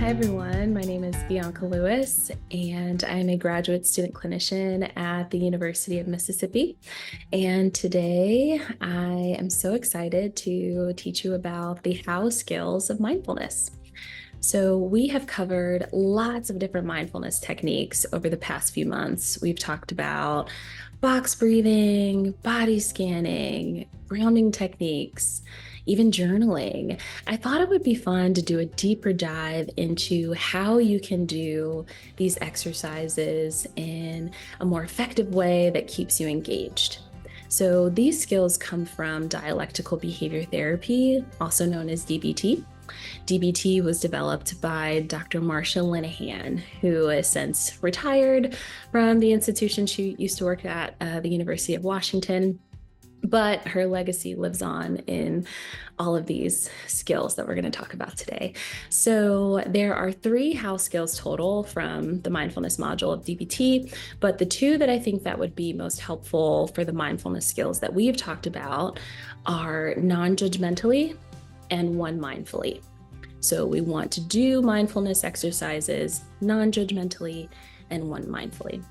Hi, everyone. My name is Bianca Lewis, and I'm a graduate student clinician at the University of Mississippi. And today I am so excited to teach you about the how skills of mindfulness. So, we have covered lots of different mindfulness techniques over the past few months. We've talked about box breathing, body scanning, grounding techniques, even journaling. I thought it would be fun to do a deeper dive into how you can do these exercises in a more effective way that keeps you engaged. So, these skills come from dialectical behavior therapy, also known as DBT. DBT was developed by Dr. Marcia Linehan, who has since retired from the institution she used to work at, the University of Washington. But her legacy lives on in all of these skills that we're going to talk about today. So there are 3 house skills total from the mindfulness module of DBT, but the 2 that I think that would be most helpful for the mindfulness skills that we've talked about are non-judgmentally and one mindfully. So we want to do mindfulness exercises non-judgmentally and one mindfully.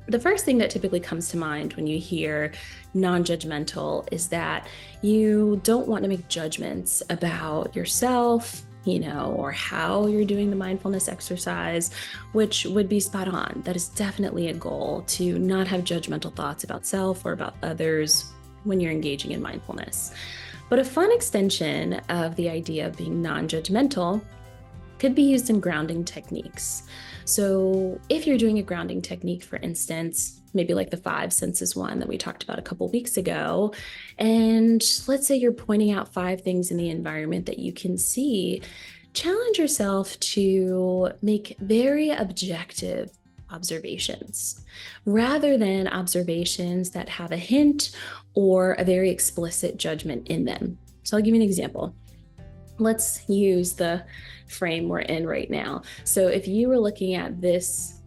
The first thing that typically comes to mind when you hear non-judgmental is that you don't want to make judgments about yourself, or how you're doing the mindfulness exercise, which would be spot on. That is definitely a goal, to not have judgmental thoughts about self or about others when you're engaging in mindfulness. But a fun extension of the idea of being non-judgmental could be used in grounding techniques. So if you're doing a grounding technique, for instance, maybe like the 5 senses one that we talked about a couple weeks ago, and let's say you're pointing out 5 things in the environment that you can see, challenge yourself to make very objective observations rather than observations that have a hint or a very explicit judgment in them. So I'll give you an example. Let's use the frame we're in right now. So if you were looking at this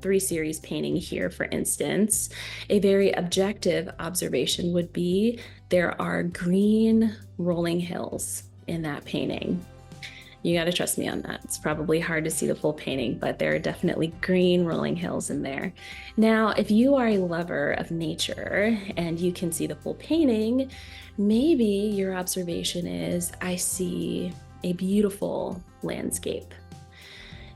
3 series painting here, for instance, a very objective observation would be there are green rolling hills in that painting. You got to trust me on that. It's probably hard to see the full painting, but there are definitely green rolling hills in there. Now, if you are a lover of nature and you can see the full painting, maybe your observation is, I see a beautiful landscape.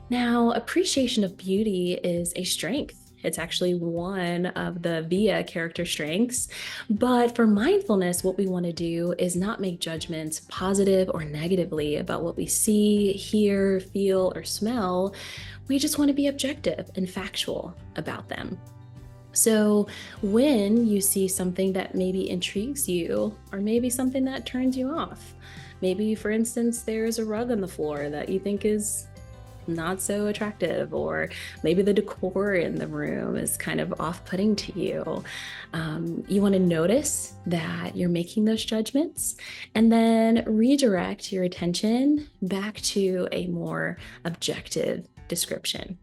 Now, appreciation of beauty is a strength. It's actually one of the VIA character strengths. But for mindfulness, what we want to do is not make judgments positive or negatively about what we see, hear, feel, or smell. We just want to be objective and factual about them. So when you see something that maybe intrigues you, or maybe something that turns you off, maybe, for instance, there's a rug on the floor that you think is not so attractive, or maybe the decor in the room is kind of off-putting to you. You want to notice that you're making those judgments and then redirect your attention back to a more objective description.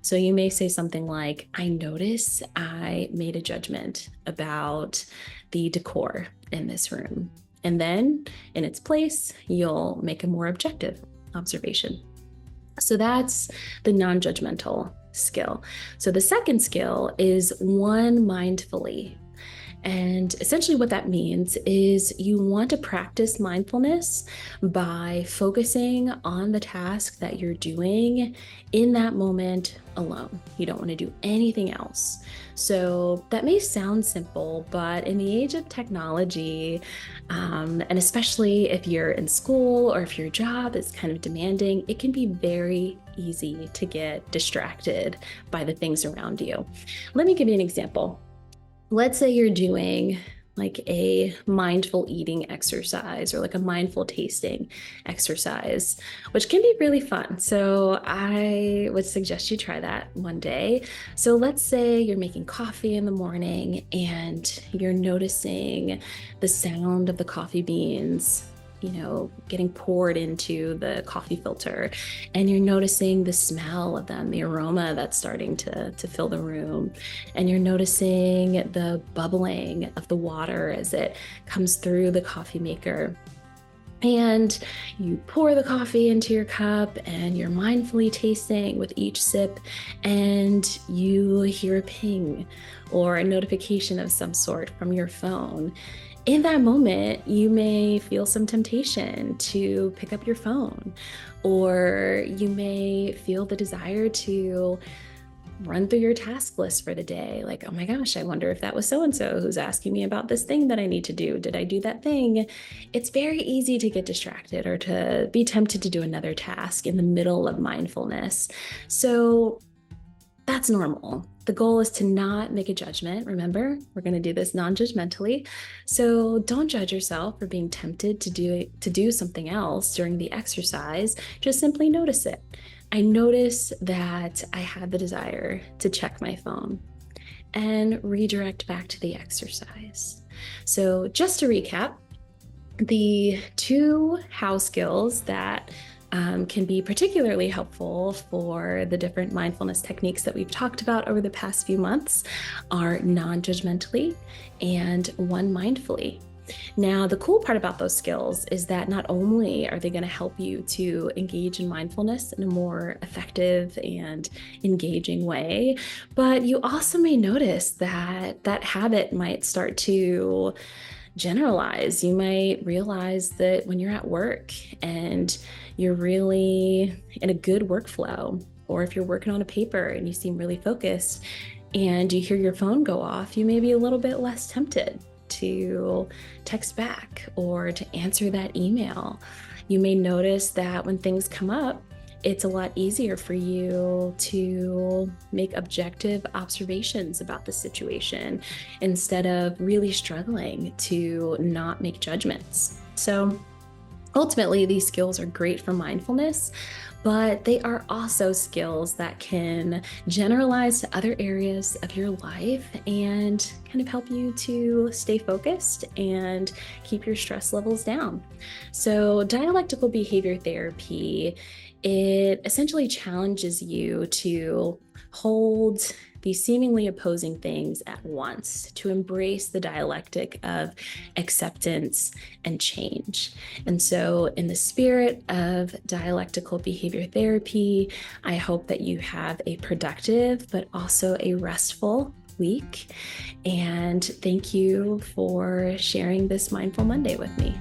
So you may say something like, I notice I made a judgment about the decor in this room. And then in its place, you'll make a more objective observation. So that's the non-judgmental skill. So the second skill is one mindfully. And essentially what that means is you want to practice mindfulness by focusing on the task that you're doing in that moment alone. You don't want to do anything else. So that may sound simple, but in the age of technology, and especially if you're in school or if your job is kind of demanding, it can be very easy to get distracted by the things around you. Let me give you an example. Let's say you're doing like a mindful eating exercise or like a mindful tasting exercise, which can be really fun. So I would suggest you try that one day. So let's say you're making coffee in the morning and you're noticing the sound of the coffee beans getting poured into the coffee filter, and you're noticing the smell of them, the aroma that's starting to fill the room, and you're noticing the bubbling of the water as it comes through the coffee maker. And you pour the coffee into your cup and you're mindfully tasting with each sip, and you hear a ping or a notification of some sort from your phone. In that moment, you may feel some temptation to pick up your phone, or you may feel the desire to run through your task list for the day. Like, oh my gosh, I wonder if that was so-and-so who's asking me about this thing that I need to do. Did I do that thing? It's very easy to get distracted or to be tempted to do another task in the middle of mindfulness. So that's normal. The goal is to not make a judgment. Remember, we're going to do this non-judgmentally. So don't judge yourself for being tempted to do something else during the exercise. Just simply notice it. I notice that I had the desire to check my phone and redirect back to the exercise. So just to recap, the two how skills that can be particularly helpful for the different mindfulness techniques that we've talked about over the past few months are non-judgmentally and one mindfully. Now, the cool part about those skills is that not only are they going to help you to engage in mindfulness in a more effective and engaging way, but you also may notice that that habit might start to generalize. You might realize that when you're at work and you're really in a good workflow, or if you're working on a paper and you seem really focused and you hear your phone go off, you may be a little bit less tempted to text back or to answer that email. You may notice that when things come up, it's a lot easier for you to make objective observations about the situation instead of really struggling to not make judgments. So ultimately, these skills are great for mindfulness, but they are also skills that can generalize to other areas of your life and kind of help you to stay focused and keep your stress levels down. So dialectical behavior therapy, it essentially challenges you to hold these seemingly opposing things at once, to embrace the dialectic of acceptance and change. And so in the spirit of dialectical behavior therapy, I hope that you have a productive but also a restful week. And thank you for sharing this Mindful Monday with me.